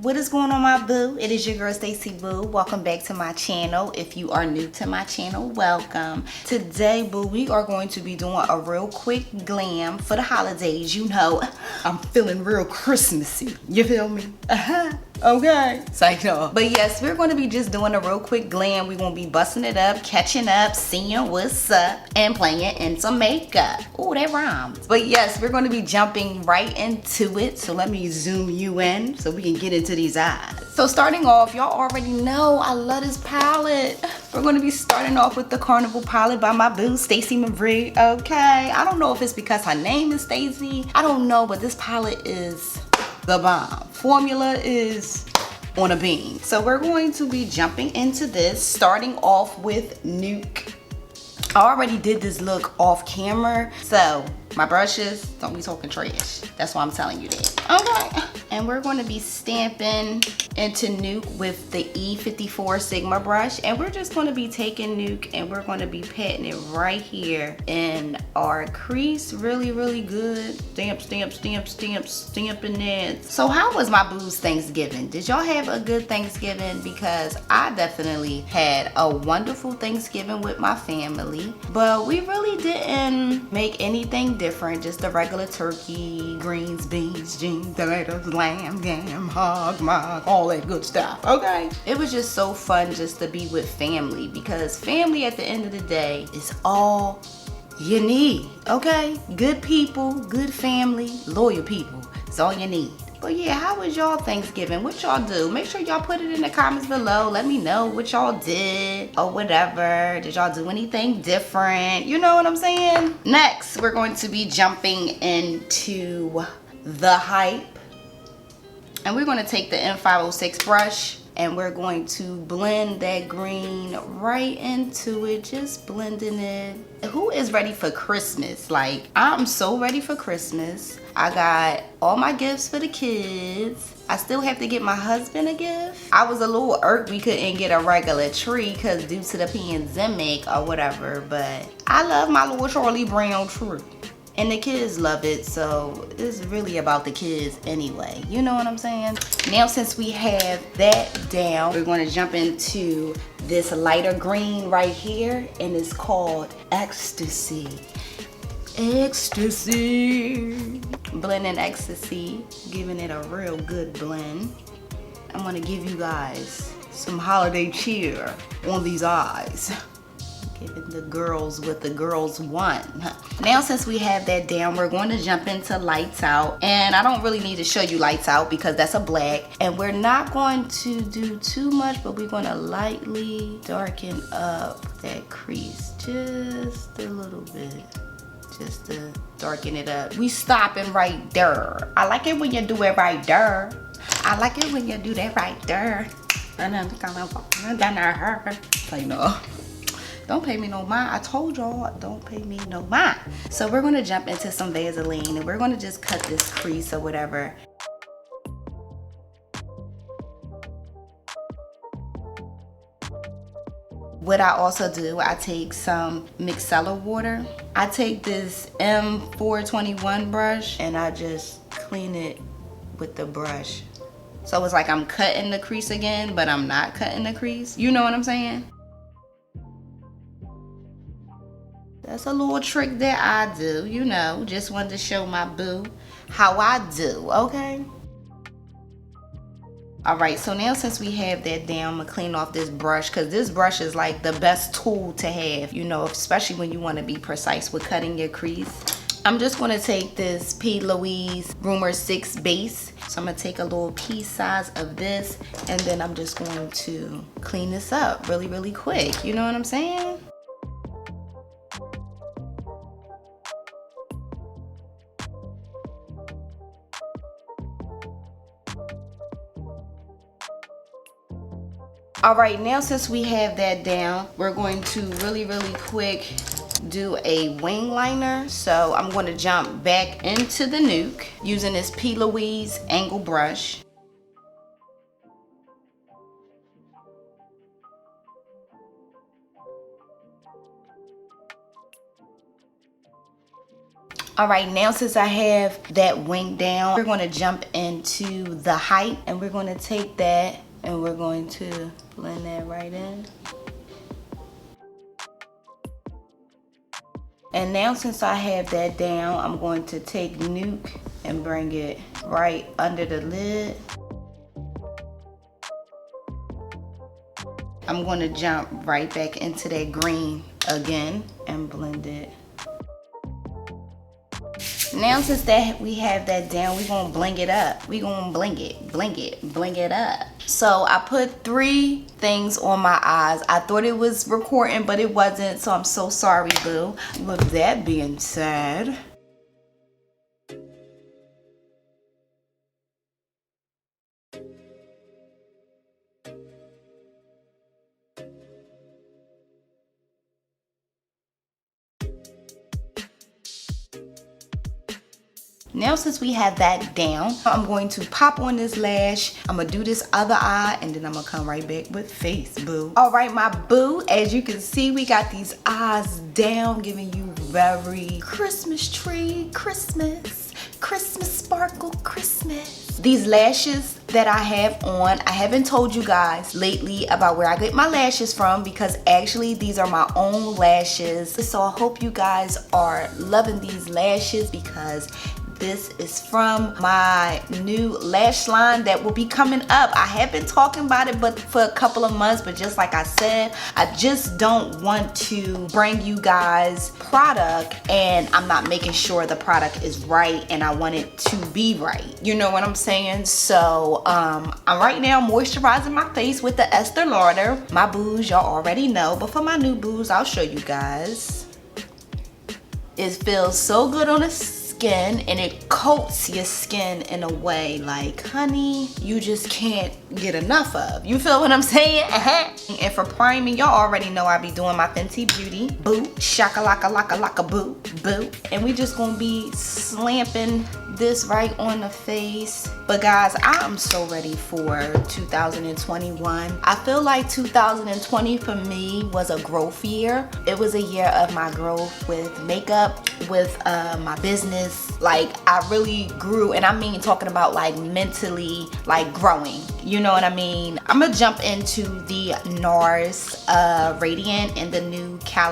What is going on, my boo? It is your girl STACIEWO. Welcome back to my channel. If you are new to my channel, welcome. Today, boo, we are going to be doing a real quick glam for the holidays. You know, I'm feeling real Christmassy. You feel me? Okay. Psych no. But yes, we're going to be just doing a real quick glam. We're going to be busting it up, catching up, seeing what's up, and playing in some makeup. Oh, that rhymes. But yes, we're going to be jumping right into it. So let me zoom you in so we can get into these eyes. So starting off, y'all already know I love this palette. We're going to be starting off with the Carnival palette by my boo, Stacey Marie. Okay. I don't know if it's because her name is Stacey. I don't know, but this palette is the bomb. Formula is on a beam. So we're going to be jumping into this, starting off with Nuke. I already did this look off camera, so my brushes, don't be talking trash. That's why I'm telling you that. Okay. And we're going to be stamping into Nuke with the E54 Sigma brush. And we're just going to be taking Nuke and we're going to be patting it right here in our crease. Really, really good. Stamp, stamp, stamp, stamp, stamping it. So how was my boo's Thanksgiving? Did y'all have a good Thanksgiving? Because I definitely had a wonderful Thanksgiving with my family. But we really didn't make anything different. Just the regular turkey, greens, beans, jeans, tomatoes, lamb, ham, hog, mog, all that good stuff. Okay. It was just so fun just to be with family, because family at the end of the day is all you need. Okay. Good people, good family, loyal people. It's all you need. But yeah, how was y'all Thanksgiving? What y'all do? Make sure y'all put it in the comments below. Let me know what y'all did or whatever. Did y'all do anything different? You know what I'm saying? Next, we're going to be jumping into the Hype. And we're going to take the M506 brush and we're going to blend that green right into it. Just blending it. Who is ready for Christmas? Like, I'm so ready for Christmas. I got all my gifts for the kids. I still have to get my husband a gift. I was a little irked we couldn't get a regular tree because due to the pandemic or whatever. But I love my little Charlie Brown tree. And the kids love it, so it's really about the kids anyway. You know what I'm saying? Now, since we have that down, we're going to jump into this lighter green right here, and it's called Ecstasy. Ecstasy. Blending Ecstasy, giving it a real good blend. I'm going to give you guys some holiday cheer on these eyes. Giving the girls what the girls want. Now, since we have that down, we're going to jump into Lights Out. And I don't really need to show you Lights Out because that's a black. And we're not going to do too much, but we're going to lightly darken up that crease just a little bit. Just to darken it up. We stopping right there. I like it when you do it right there. I like it when you do that right there. And then like, no. Don't pay me no mind. I told y'all, don't pay me no mind. So we're gonna jump into some Vaseline and we're gonna just cut this crease or whatever. What I also do, I take some micellar water. I take this M421 brush and I just clean it with the brush. So it's like I'm cutting the crease again, but I'm not cutting the crease. You know what I'm saying? That's a little trick that I do, you know. Just wanted to show my boo how I do, okay? All right, so now since we have that down, I'm gonna clean off this brush because this brush is like the best tool to have, you know, especially when you want to be precise with cutting your crease. I'm just gonna take this Plouise Rumor 6 base. So I'm gonna take a little piece size of this and then I'm just going to clean this up really, really quick. You know what I'm saying? All right, now since we have that down, we're going to really, really quick do a wing liner. So I'm going to jump back into the Nuke using this Plouise angle brush. All right, now since I have that wing down, we're going to jump into the height, and we're going to take that and we're going to blend that right in. And now since I have that down, I'm going to take Nuke and bring it right under the lid. I'm going to jump right back into that green again and blend it. Now since that we have that down, we're gonna bling it up. We're gonna bling it up. So I put 3 things on my eyes. I thought it was recording, but it wasn't, so I'm so sorry, boo. With that being said, now since we have that down, I'm going to pop on this lash. I'm gonna do this other eye, and then I'm gonna come right back with face, boo. All right, my boo, as you can see, we got these eyes down, giving you very Christmas tree, Christmas sparkle, Christmas. These lashes that I have on, I haven't told you guys lately about where I get my lashes from, because actually these are my own lashes. So I hope you guys are loving these lashes, because this is from my new lash line that will be coming up. I have been talking about it but for a couple of months, but just like I said, I just don't want to bring you guys product and I'm not making sure the product is right, and I want it to be right. You know what I'm saying? So I'm right now moisturizing my face with the Estee Lauder. My boos, y'all already know, but for my new boos, I'll show you guys. It feels so good on the skin, and it coats your skin in a way like, honey, you just can't get enough of. You feel what I'm saying? And for priming, y'all already know I be doing my Fenty Beauty boo, shakalaka laka laka boo boo, and we just gonna be slamping this right on the face. But guys, I'm so ready for 2021. I feel like 2020 for me was a growth year. It was a year of my growth with makeup, with my business. Like, I really grew, and I mean talking about like mentally, like growing. You know what I mean? I'm gonna jump into the Nars Radiant and the New Cal.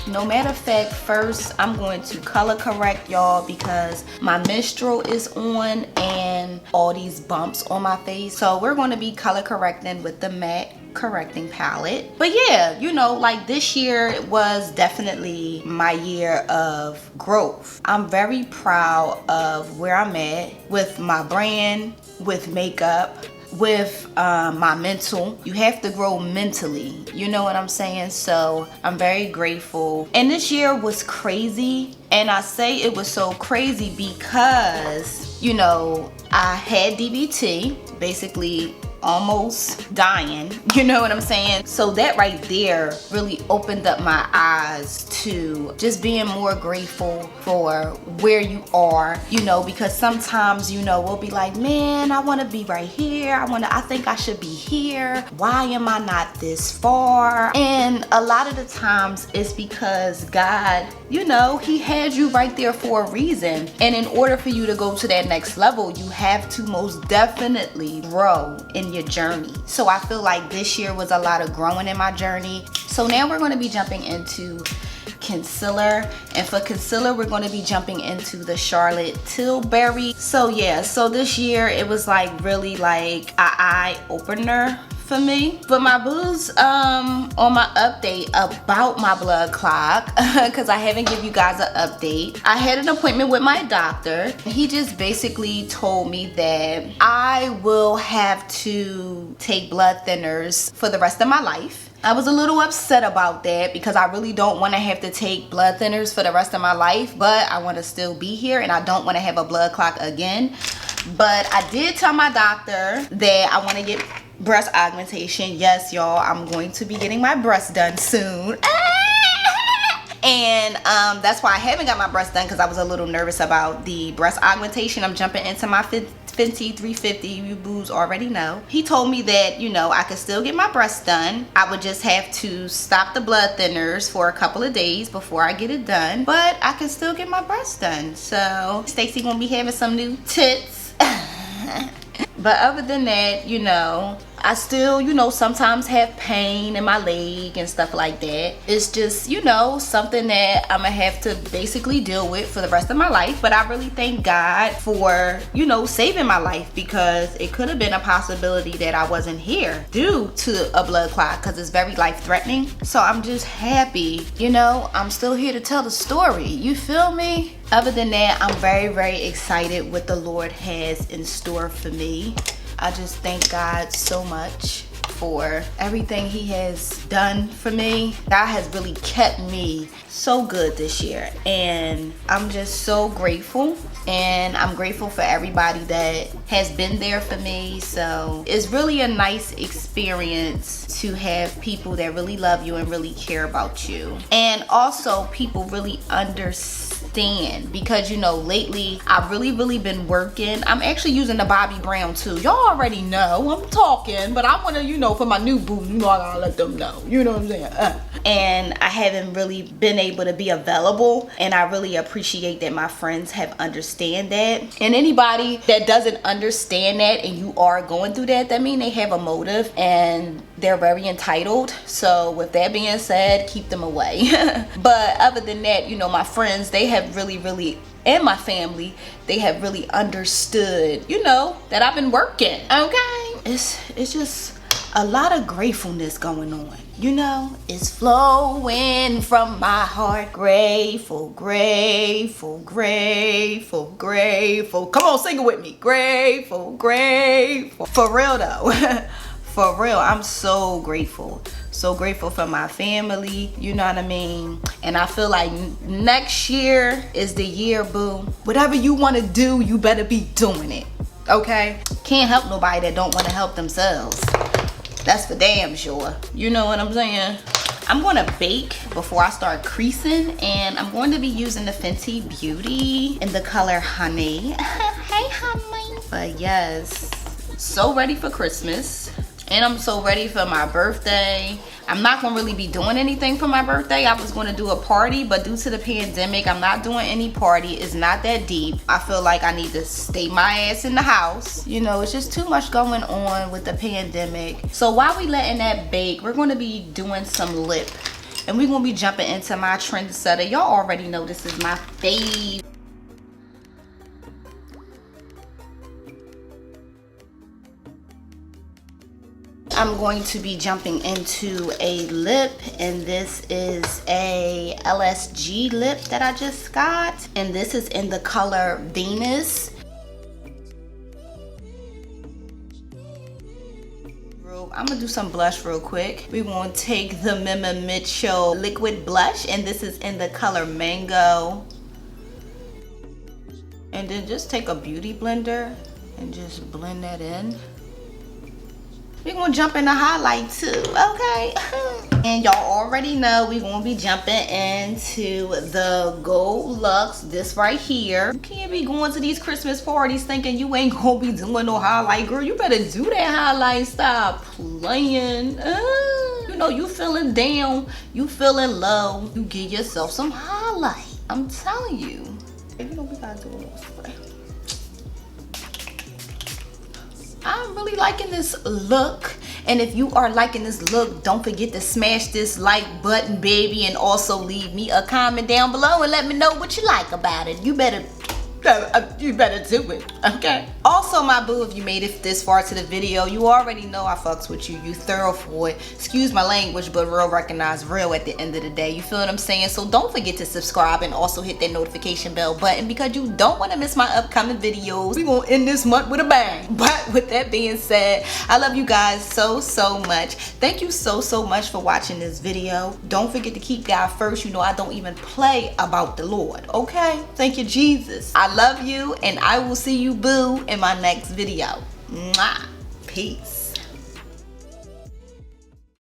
No matter of fact, first I'm going to color correct y'all, because my menstrual is on and all these bumps on my face. So we're going to be color correcting with the matte correcting palette. But yeah, you know, like this year was definitely my year of growth. I'm very proud of where I'm at with my brand, with makeup, with my mental. You have to grow mentally, you know what I'm saying? So I'm very grateful. And this year was crazy, and I say it was so crazy because, you know, I had DVT, basically almost dying, you know what I'm saying? So that right there really opened up my eyes to just being more grateful for where you are, you know, because sometimes, you know, we'll be like, man, I want to be right here, I think I should be here, why am I not this far? And a lot of the times it's because God, you know, he had you right there for a reason, and in order for you to go to that next level, you have to most definitely grow in your journey. So I feel like this year was a lot of growing in my journey. So now we're going to be jumping into concealer, and for concealer we're going to be jumping into the Charlotte Tilbury. So yeah, so this year it was like really like an eye opener for me. But my boos, on my update about my blood clot, because I haven't give you guys an update, I had an appointment with my doctor. He just basically told me that I will have to take blood thinners for the rest of my life. I was a little upset about that because I really don't want to have to take blood thinners for the rest of my life, but I want to still be here and I don't want to have a blood clot again. But I did tell my doctor that I want to get breast augmentation. Yes, y'all, I'm going to be getting my breast done soon. And that's why I haven't got my breast done, because I was a little nervous about the breast augmentation. I'm jumping into my Fenty 350. You boos already know. He told me that, you know, I could still get my breasts done. I would just have to stop the blood thinners for a couple of days before I get it done, but I can still get my breasts done. So Stacey gonna be having some new tits. But other than that, you know, I still, you know, sometimes have pain in my leg and stuff like that. It's just, you know, something that I'm gonna have to basically deal with for the rest of my life. But I really thank God for, you know, saving my life, because it could have been a possibility that I wasn't here due to a blood clot, because it's very life-threatening. So I'm just happy, you know, I'm still here to tell the story. You feel me? Other than that, I'm very, very excited what the Lord has in store for me. I just thank God so much for everything he has done for me. God has really kept me so good this year, and I'm just so grateful. And I'm grateful for everybody that has been there for me. So it's really a nice experience to have people that really love you and really care about you, and also people really understand, because you know, lately I've really been working. I'm actually using the Bobbi Brown too. Y'all already know I'm talking, but I want to, you know, for my new boo, you know, I gotta let them know, you know what I'm saying? And I haven't really been able to be available, and I really appreciate that my friends have understand that. And anybody that doesn't understand that and you are going through that, that means they have a motive and they're very entitled. So with that being said, keep them away. But other than that, you know, my friends, they have really, and my family, they have really understood, you know, that I've been working. Okay, it's just a lot of gratefulness going on. You know, it's flowing from my heart. Grateful, grateful, grateful, grateful. Come on, sing it with me. Grateful, grateful. For real though. For real, I'm so grateful. So grateful for my family, you know what I mean? And I feel like next year is the year, boo. Whatever you want to do, you better be doing it, okay? Can't help nobody that don't want to help themselves. That's for damn sure. You know what I'm saying? I'm going to bake before I start creasing, and I'm going to be using the Fenty Beauty in the color Honey. Hey, honey. But yes, so ready for Christmas. And I'm so ready for my birthday. I'm not gonna really be doing anything for my birthday. I was gonna do a party, but due to the pandemic, I'm not doing any party. It's not that deep. I feel like I need to stay my ass in the house. You know, it's just too much going on with the pandemic. So while we letting that bake, we're gonna be doing some lip. And we're gonna be jumping into my trendsetter. Y'all already know this is my fave. I'm going to be jumping into a lip, and this is a LSG lip that I just got, and this is in the color Venus. I'm gonna do some blush real quick. We're gonna take the Mima Mitchell liquid blush, and this is in the color Mango. And then just take a beauty blender and just blend that in. We're gonna jump into highlight too, okay? And y'all already know we're gonna be jumping into the Gold Luxe, this right here. You can't be going to these Christmas parties thinking you ain't gonna be doing no highlight, girl. You better do that highlight. Stop playing. You know, you feeling down, you feeling low, you give yourself some highlight. I'm telling you. You know, we gotta do a little spray. I'm really liking this look, and if you are liking this look, don't forget to smash this like button, baby, and also leave me a comment down below and let me know what you like about it. You better do it, okay? Also, my boo, if you made it this far to the video, you already know I fucks with you. You thorough for it. Excuse my language, but real recognize real at the end of the day. You feel what I'm saying? So don't forget to subscribe and also hit that notification bell button, because you don't want to miss my upcoming videos. We're gonna end this month with a bang. But with that being said, I love you guys so much. Thank you so much for watching this video. Don't forget to keep God first. You know I don't even play about the Lord, okay? Thank you, Jesus. I love you, and I will see you, boo, in my next video. Mwah. Peace.